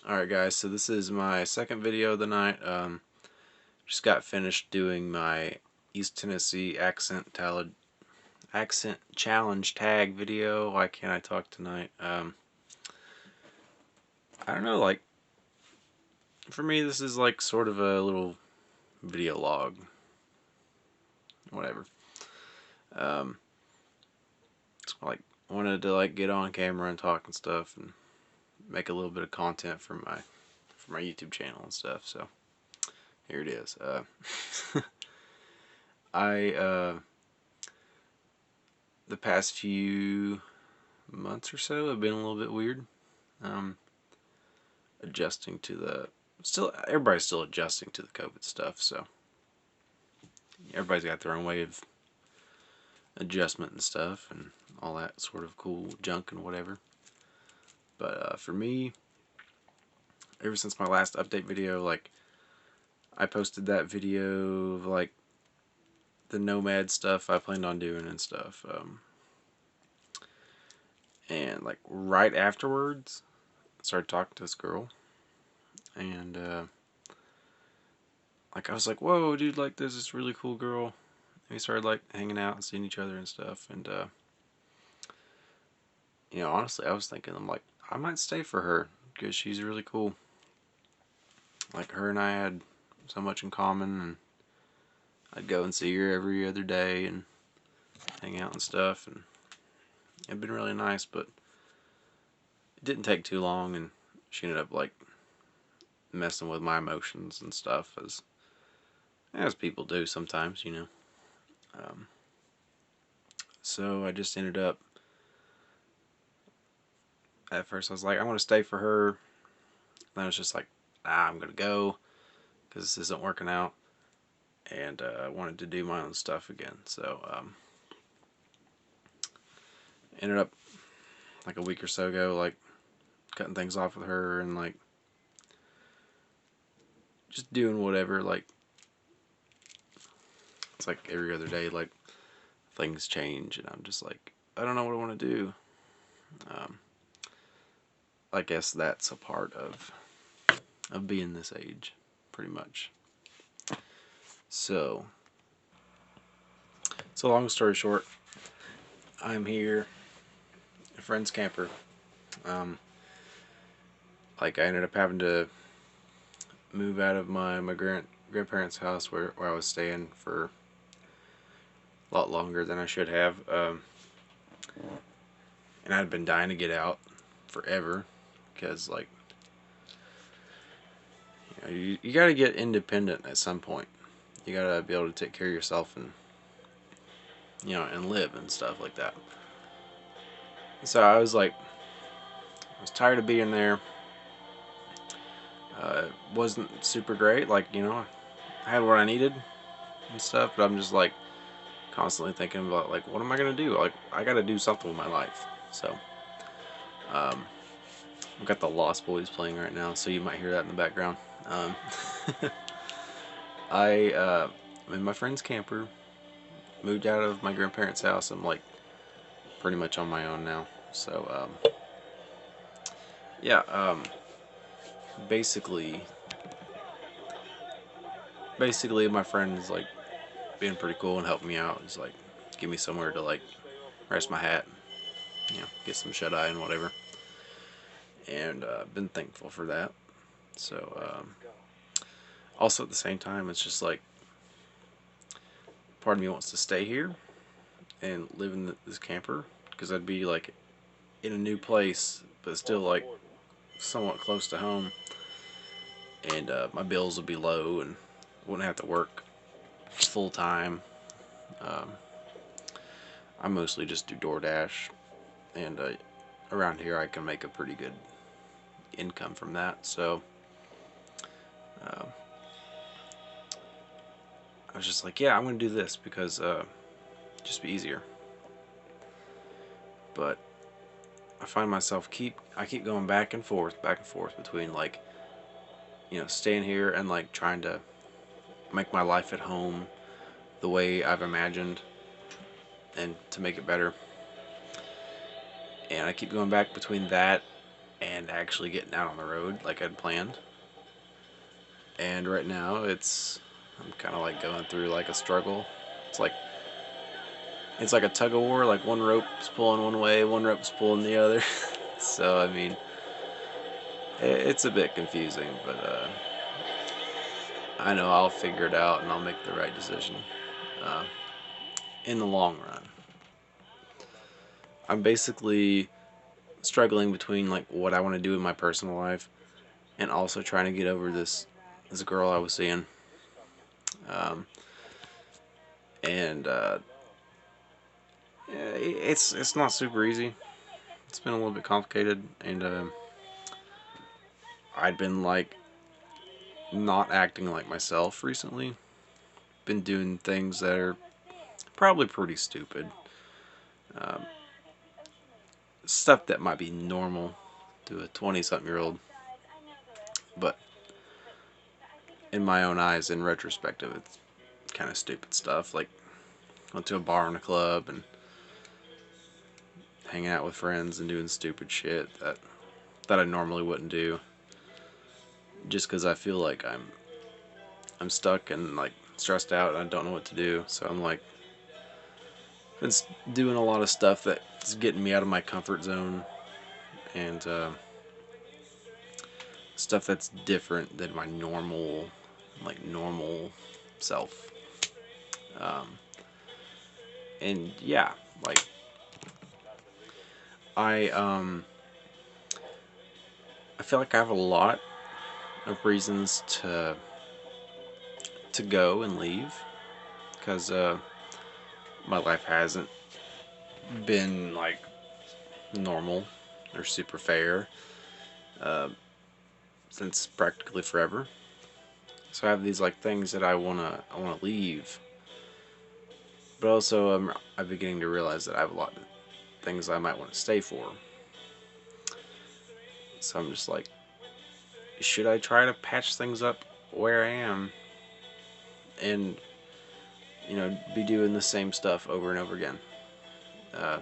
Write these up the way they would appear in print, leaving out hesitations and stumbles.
Alright guys, so this is my second video of the night. Just got finished doing my East Tennessee accent challenge tag video. Why can't I talk tonight? I don't know, like, for me this is like sort of a little video log. Whatever. Um, like, wanted to like get on camera and talk and stuff and make a little bit of content for my YouTube channel and stuff, so here it is. I the past few months or so have been a little bit weird. Adjusting to the everybody's still adjusting to the COVID stuff, so everybody's got their own way of adjustment and stuff and all that sort of cool junk and whatever. But for me, ever since my last update video, like, I posted that video of like the nomad stuff I planned on doing and stuff, and like right afterwards I started talking to this girl, and like I was like, whoa dude, like there's this really cool girl, and we started like hanging out and seeing each other and stuff, and you know, honestly I was thinking, I'm like, I might stay for her because she's really cool. Like, her and I had so much in common, and I'd go and see her every other day and hang out and stuff, and it'd been really nice. But it didn't take too long, and she ended up like messing with my emotions and stuff, as people do sometimes, you know. So I just ended up, at first I was like, I want to stay for her. Then I was just like, nah, I'm gonna go because this isn't working out, and I wanted to do my own stuff again. So ended up like a week or so ago, like cutting things off with her and like just doing whatever. Like, it's like every other day, like things change, and I'm just like, I don't know what I want to do. I guess that's a part of being this age, pretty much. So long story short, I'm here, a friend's camper. Like, I ended up having to move out of my grandparents' house where I was staying for a lot longer than I should have. And I'd been dying to get out forever because, like, you know, you got to get independent at some point. You got to be able to take care of yourself and, you know, and live and stuff like that. So I was like, I was tired of being there. It wasn't super great, like, you know, I had what I needed and stuff, but I'm just like constantly thinking about, like, what am I gonna do? Like, I gotta do something with my life. So I've got the Lost Boys playing right now, so you might hear that in the background. I'm in my friend's camper, moved out of my grandparents' house. I'm like pretty much on my own now. So yeah, basically my friend is like being pretty cool and helping me out. He's like, give me somewhere to like rest my hat, you know, get some shut eye and whatever. And been thankful for that. So also at the same time, it's just like part of me wants to stay here and live in this camper because I'd be like in a new place, but still like somewhat close to home, and my bills would be low and wouldn't have to work full time. Um, I mostly just do DoorDash, and around here I can make a pretty good income from that. So uh, I was just like, yeah, I'm gonna do this because just be easier. But I find myself I keep going back and forth between, like, you know, staying here and like trying to make my life at home the way I've imagined and to make it better. And I keep going back between that and actually getting out on the road like I'd planned. And right now I'm kind of like going through like a struggle. It's like it's like a tug of war. Like one rope's pulling one way, one rope's pulling the other. So I mean, it's a bit confusing, but I know I'll figure it out and I'll make the right decision uh, in the long run. I'm basically struggling between like what I want to do in my personal life and also trying to get over this girl I was seeing. Um, and it's not super easy. It's been a little bit complicated, and I'd been like not acting like myself recently. Been doing things that are probably pretty stupid. Um, Stuff that might be normal to a 20-something-year-old, but in my own eyes, in retrospective, it's kind of stupid stuff. Like went to a bar and a club and hanging out with friends and doing stupid shit that I normally wouldn't do, just because I feel like I'm stuck and like stressed out and I don't know what to do. So I'm like been doing a lot of stuff that's getting me out of my comfort zone and stuff that's different than my normal self. Um, and yeah, like I um I feel like I have a lot of reasons to go and leave because my life hasn't been like normal or super fair uh, since practically forever. So I have these like things that I wanna leave, but also I'm beginning to realize that I have a lot of things I might want to stay for. So I'm just like, should I try to patch things up where I am and be doing the same stuff over and over again, uh,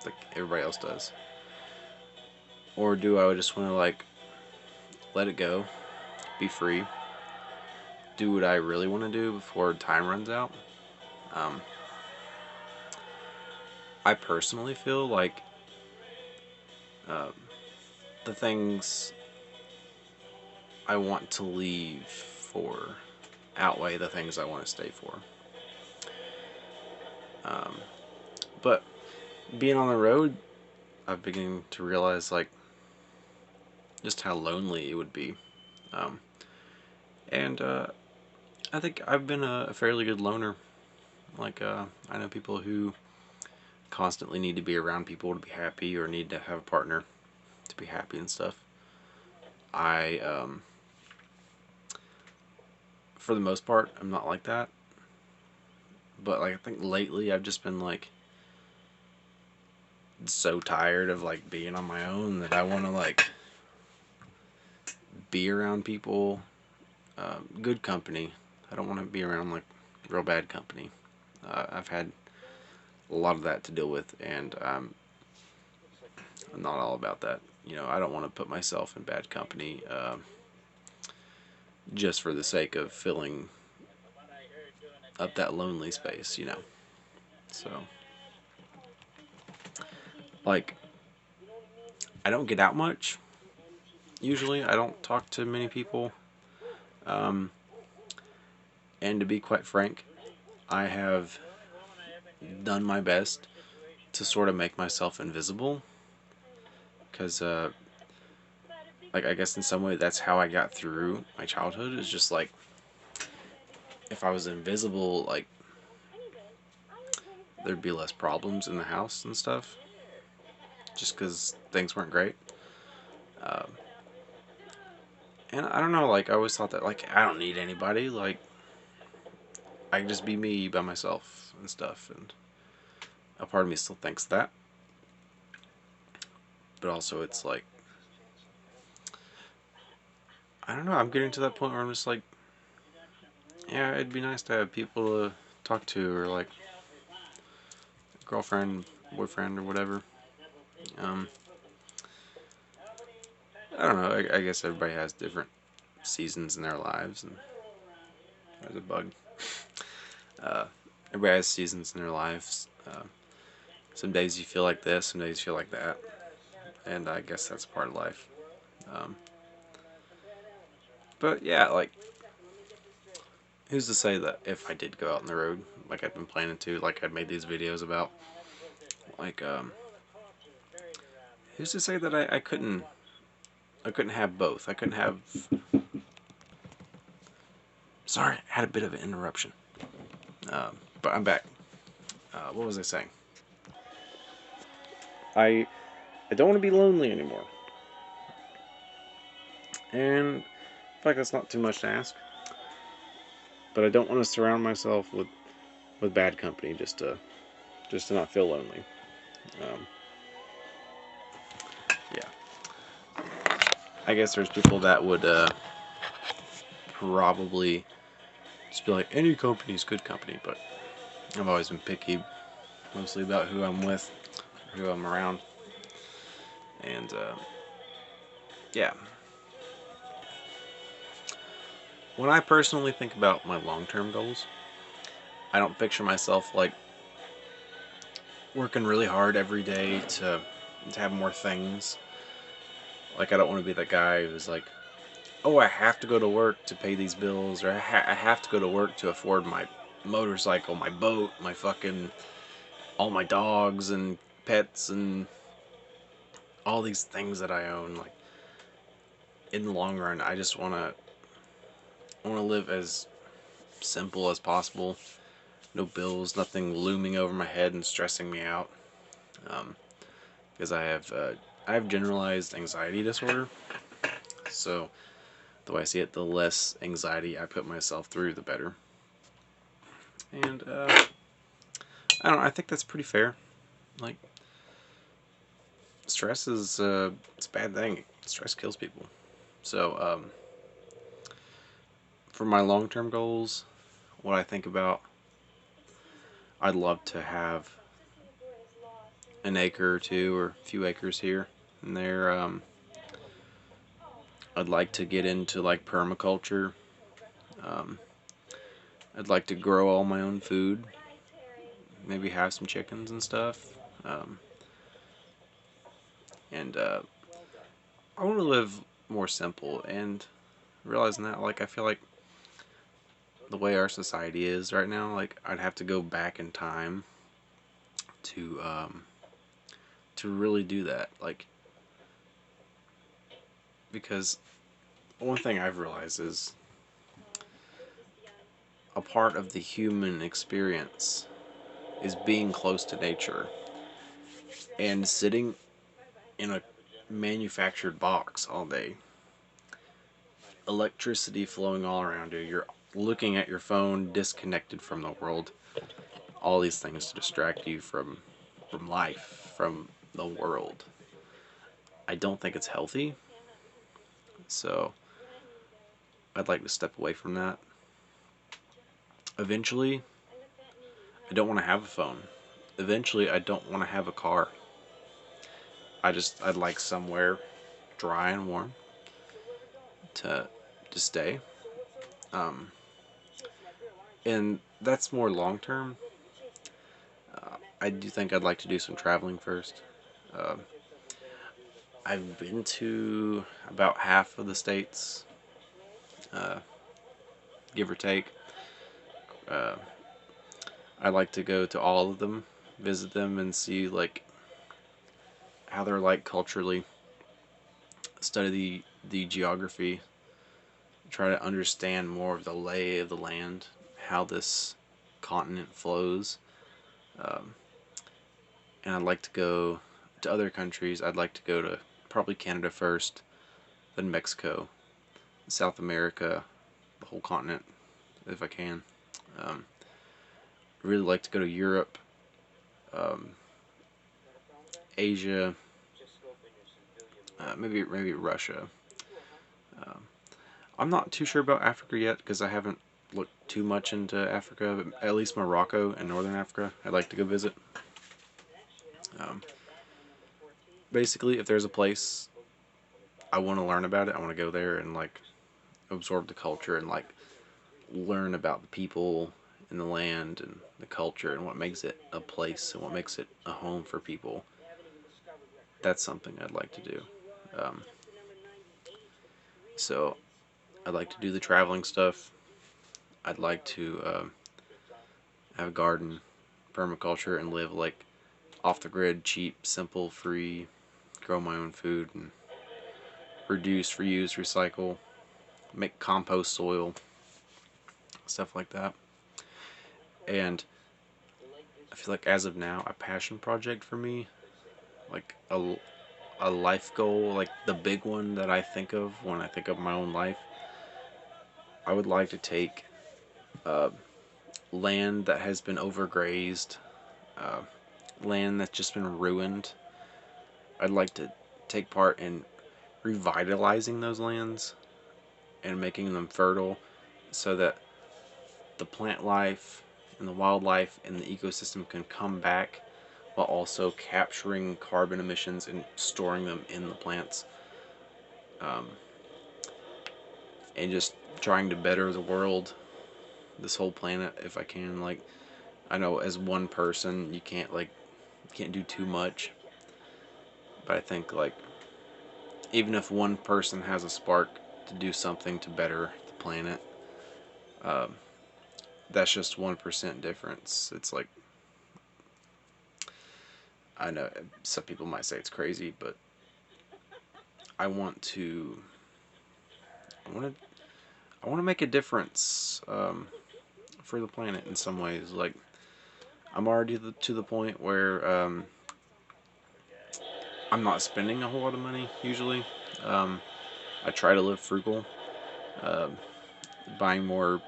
like everybody else does, or do I just want to like let it go, be free, do what I really want to do before time runs out? Um, I personally feel like uh, the things I want to leave for outweigh the things I want to stay for. Um, but being on the road, I'm beginning to realize like just how lonely it would be. Um, and I think I've been a fairly good loner. Like I know people who constantly need to be around people to be happy or need to have a partner to be happy and stuff. I for the most part, I'm not like that. But like I think lately I've just been like so tired of like being on my own that I want to like be around people, good company. I don't want to be around like real bad company. I've had a lot of that to deal with, and I'm not all about that. I don't want to put myself in bad company just for the sake of filling up that lonely space. So, like, I don't get out much. Usually, I don't talk to many people. Um, and to be quite frank, I have done my best to sort of make myself invisible. Because, like, I guess in some way that's how I got through my childhood. Is just like, if I was invisible, like, there'd be less problems in the house and stuff. Just because things weren't great. Um, and I don't know, like, I always thought that, like, I don't need anybody. Like, I can just be me by myself and stuff. And a part of me still thinks that. But also, it's like, I don't know, I'm getting to that point where I'm just like, yeah, it'd be nice to have people to talk to, or like girlfriend, boyfriend, or whatever. Um, I don't know. I guess everybody has different seasons in their lives, and there's a bug. Uh, Everybody has seasons in their lives. Some days you feel like this, some days you feel like that, and I guess that's part of life. Um, but yeah, like, who's to say that if I did go out on the road, like I've been planning to, like I'd made these videos about, like, who's to say that I couldn't have both. I couldn't have. Sorry, I had a bit of an interruption. But I'm back. What was I saying? I don't want to be lonely anymore. And I feel like that's not too much to ask. But I don't want to surround myself with bad company just to not feel lonely. Um, yeah, I guess there's people that would probably just be like, any company is good company, but I've always been picky, mostly about who I'm with, who I'm around, and yeah. When I personally think about my long-term goals, I don't picture myself like working really hard every day to have more things. Like I don't want to be that guy who's like, oh, I have to go to work to pay these bills, or I have to go to work to afford my motorcycle, my boat, my fucking all my dogs and pets and all these things that I own. Like in the long run, I just want to live as simple as possible. No bills, nothing looming over my head and stressing me out. Um, because I have generalized anxiety disorder. So the way I see it, the less anxiety I put myself through, the better. And I don't know. I think that's pretty fair. Like stress is it's a bad thing. Stress kills people. So for my long-term goals, what I think about, I'd love to have an acre or two or a few acres here and there. I'd like to get into like permaculture. Um, I'd like to grow all my own food. Maybe have some chickens and stuff. Um, and I want to live more simple, and realizing that, like, I feel like the way our society is right now, like, I'd have to go back in time to really do that. Like, because one thing I've realized is a part of the human experience is being close to nature, and sitting in a manufactured box all day, electricity flowing all around you, you're looking at your phone, disconnected from the world, all these things to distract you from life, from the world. I don't think it's healthy, so I'd like to step away from that. Eventually, I don't want to have a phone. Eventually, I don't want to have a car. I'd like somewhere dry and warm to stay. Um, and that's more long term. I do think I'd like to do some traveling first. Uh, I've been to about half of the states, uh, give or take. Uh, I like to go to all of them, visit them, and see like how they're like culturally. Study the geography, try to understand more of the lay of the land, how this continent flows. Um, and I'd like to go to other countries. I'd like to go to probably Canada first, then Mexico, South America, the whole continent, if I can. Um, really like to go to Europe, um, Asia, maybe Russia. Um, I'm not too sure about Africa yet because I haven't looked too much into Africa, but at least Morocco and Northern Africa I'd like to go visit. Um, Basically, if there's a place I want to learn about it. I want to go there and like absorb the culture and like learn about the people and the land and the culture and what makes it a place and what makes it a home for people. That's something I'd like to do. Um, so I'd like to do the traveling stuff. I'd like to have a garden, permaculture, and live like off the grid, cheap, simple, free, grow my own food, and reduce, reuse, recycle, make compost soil, stuff like that. And I feel like as of now, a passion project for me, like a life goal, like the big one that I think of when I think of my own life, I would like to take uh, land that has been overgrazed, uh, land that's just been ruined. I'd like to take part in revitalizing those lands and making them fertile so that the plant life and the wildlife and the ecosystem can come back while also capturing carbon emissions and storing them in the plants, um, and just trying to better the world, this whole planet if I can. Like, I know as one person you can't do too much, but I think like even if one person has a spark to do something to better the planet, um, that's just 1% difference. It's like, I know some people might say it's crazy, but I want to I want to I want to make a difference, for the planet in some ways. Like, I'm already to the point where I'm not spending a whole lot of money usually. Um, I try to live frugal, um, buying more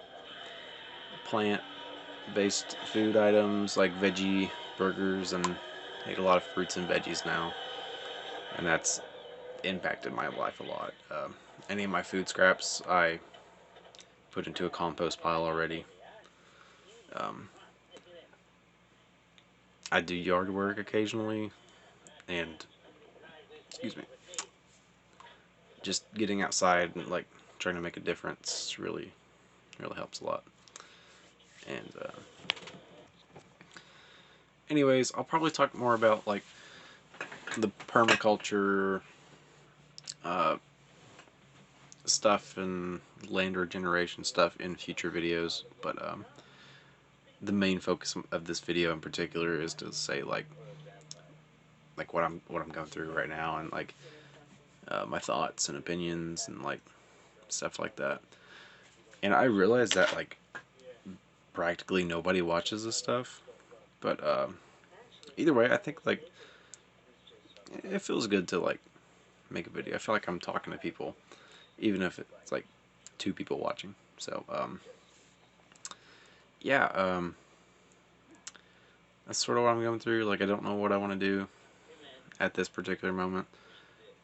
plant-based food items like veggie burgers, and I eat a lot of fruits and veggies now, and that's impacted my life a lot. Any of my food scraps I put into a compost pile already. Um, I do yard work occasionally, and excuse me, just getting outside and like trying to make a difference really helps a lot. And anyways, I'll probably talk more about like the permaculture uh, stuff and land regeneration stuff in future videos, but the main focus of this video in particular is to say like what I'm going through right now, and like my thoughts and opinions and like stuff like that. And I realize that like practically nobody watches this stuff, but either way, I think like it feels good to like make a video. I feel like I'm talking to people, even if it's like two people watching. So yeah, that's sort of what I'm going through. Like, I don't know what I want to do at this particular moment.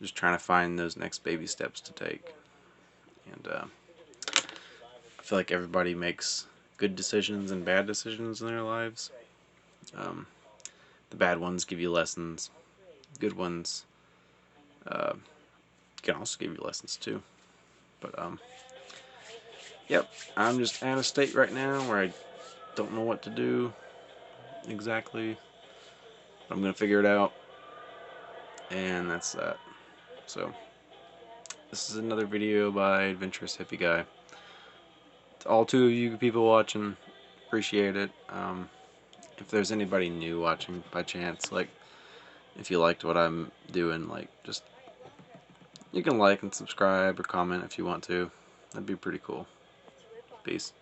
Just trying to find those next baby steps to take. And I feel like everybody makes good decisions and bad decisions in their lives. Um, the bad ones give you lessons. Good ones uh, can also give you lessons too. But yep, I'm just at a state right now where I don't know what to do exactly. But I'm gonna figure it out, and that's that. So this is another video by Adventurous Hippie Guy. To all two of you people watching, appreciate it. If there's anybody new watching by chance, like if you liked what I'm doing, like just you can like and subscribe or comment if you want to. That'd be pretty cool. Peace.